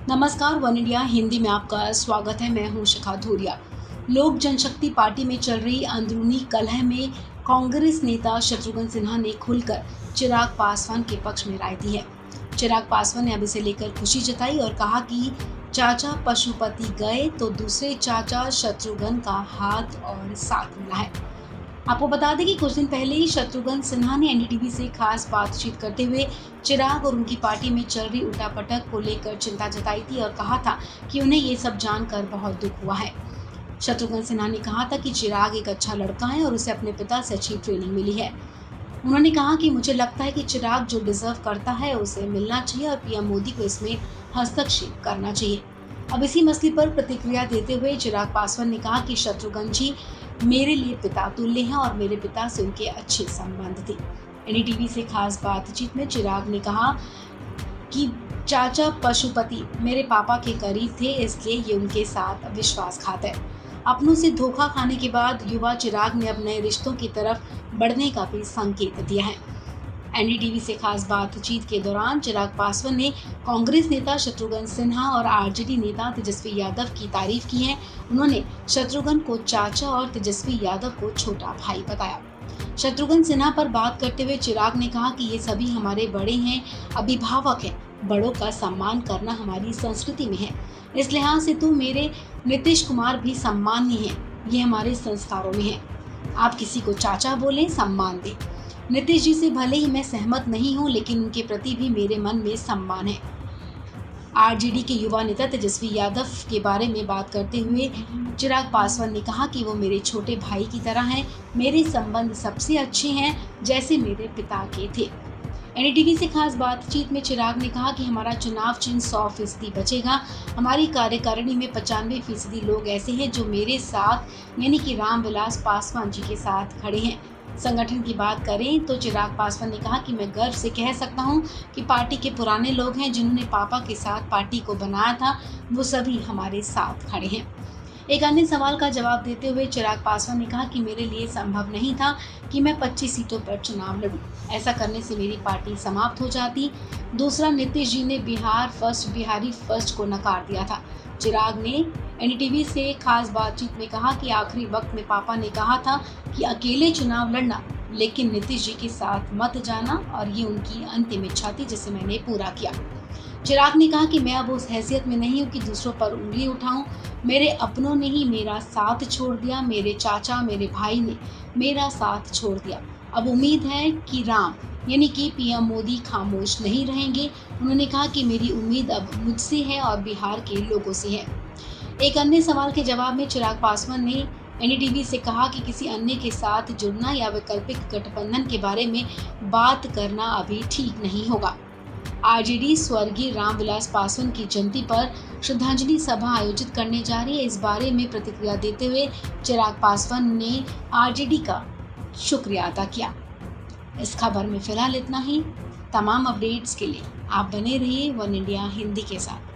नमस्कार, one India Hindi में आपका स्वागत है। मैं हूं शिखा धूरिया। लोक जनशक्ति पार्टी में चल रही अंदरूनी कलह में कांग्रेस नेता शत्रुघ्न सिन्हा ने खुलकर चिराग पासवान के पक्ष में राय दी है। चिराग पासवान ने अब इसे लेकर खुशी जताई और कहा कि चाचा पशुपति गए तो दूसरे चाचा शत्रुघ्न का हाथ और साथ मिला है। आपको बता दें कि कुछ दिन पहले ही शत्रुघ्न सिन्हा ने एनडीटीवी से खास बातचीत करते हुए चिराग और उनकी पार्टी में चल रही उठापटक को लेकर चिंता जताई थी और कहा था कि उन्हें ये सब जानकर बहुत दुख हुआ है। शत्रुघ्न सिन्हा ने कहा था कि चिराग एक अच्छा लड़का है और उसे अपने पिता से अच्छी ट्रेनिंग मिली है। उन्होंने कहा कि मुझे लगता है कि चिराग जो डिजर्व करता है उसे मिलना चाहिए और पीएम मोदी को इसमें हस्तक्षेप करना चाहिए। अब इसी मसले पर प्रतिक्रिया देते हुए चिराग पासवान ने कहा कि शत्रुघ्न जी मेरे लिए पिता तुल्य हैं और मेरे पिता से उनके अच्छे संबंध थे। एनडीटीवी से खास बातचीत में चिराग ने कहा कि चाचा पशुपति मेरे पापा के करीब थे, इसलिए ये उनके साथ विश्वासघात है। अपनों से धोखा खाने के बाद युवा चिराग ने अब नए रिश्तों की तरफ बढ़ने का भी संकेत दिया है। एनडीटीवी से खास बातचीत के दौरान चिराग पासवान ने कांग्रेस नेता शत्रुघ्न सिन्हा और आरजेडी नेता तेजस्वी यादव की तारीफ की है। उन्होंने शत्रुघ्न को चाचा और तेजस्वी यादव को छोटा भाई बताया। शत्रुघ्न सिन्हा पर बात करते हुए चिराग ने कहा कि ये सभी हमारे बड़े हैं, अभिभावक हैं। बड़ों का सम्मान करना हमारी संस्कृति में है। इस लिहाज से तो मेरे नीतीश कुमार भी सम्माननीय हैं। ये हमारे संस्कारों में है। आप किसी को चाचा बोलें, सम्मान दें। नीतीश जी से भले ही मैं सहमत नहीं हूं, लेकिन उनके प्रति भी मेरे मन में सम्मान है। आरजेडी के युवा नेता तेजस्वी यादव के बारे में बात करते हुए चिराग पासवान ने कहा कि वो मेरे छोटे भाई की तरह हैं। मेरे संबंध सबसे अच्छे हैं, जैसे मेरे पिता के थे। एनडीटीवी से खास बातचीत में चिराग ने कहा कि हमारा चुनाव चिन्ह 100% बचेगा। हमारी कार्यकारिणी में 95% लोग ऐसे हैं जो मेरे साथ यानी कि रामविलास पासवान जी के साथ खड़े हैं। संगठन की बात करें तो चिराग पासवान ने कहा कि मैं गर्व से कह सकता हूं कि पार्टी के पुराने लोग हैं जिन्होंने पापा के साथ पार्टी को बनाया था, वो सभी हमारे साथ खड़े हैं। एक अन्य सवाल का जवाब देते हुए चिराग पासवान ने कहा कि मेरे लिए संभव नहीं था कि मैं 25 सीटों पर चुनाव लड़ूं। ऐसा करने से मेरी पार्टी समाप्त हो जाती। दूसरा, नीतीश जी ने बिहारी फर्स्ट को नकार दिया था। चिराग ने एनडीटीवी से खास बातचीत में कहा कि आखिरी वक्त में पापा ने कहा था कि अकेले चुनाव लड़ना, लेकिन नीतीश जी के साथ मत जाना, और ये उनकी अंतिम इच्छा थी जिसे मैंने पूरा किया। चिराग ने कहा कि मैं अब उस हैसियत में नहीं हूँ कि दूसरों पर उंगली उठाऊं। मेरे अपनों ने ही मेरा साथ छोड़ दिया। मेरे चाचा, मेरे भाई ने मेरा साथ छोड़ दिया। अब उम्मीद है कि राम यानी कि पीएम मोदी खामोश नहीं रहेंगे। उन्होंने कहा कि मेरी उम्मीद अब मुझसे है और बिहार के लोगों से है। एक अन्य सवाल के जवाब में चिराग पासवान ने एनडीटीवी से कहा कि किसी अन्य के साथ जुड़ना या वैकल्पिक गठबंधन के बारे में बात करना अभी ठीक नहीं होगा। आरजेडी स्वर्गीय रामविलास पासवान की जयंती पर श्रद्धांजलि सभा आयोजित करने जा रही है। इस बारे में प्रतिक्रिया देते हुए चिराग पासवान ने आरजेडी का शुक्रिया अदा किया। इस खबर में फिलहाल इतना ही। तमाम अपडेट्स के लिए आप बने रहिए वन इंडिया हिंदी के साथ।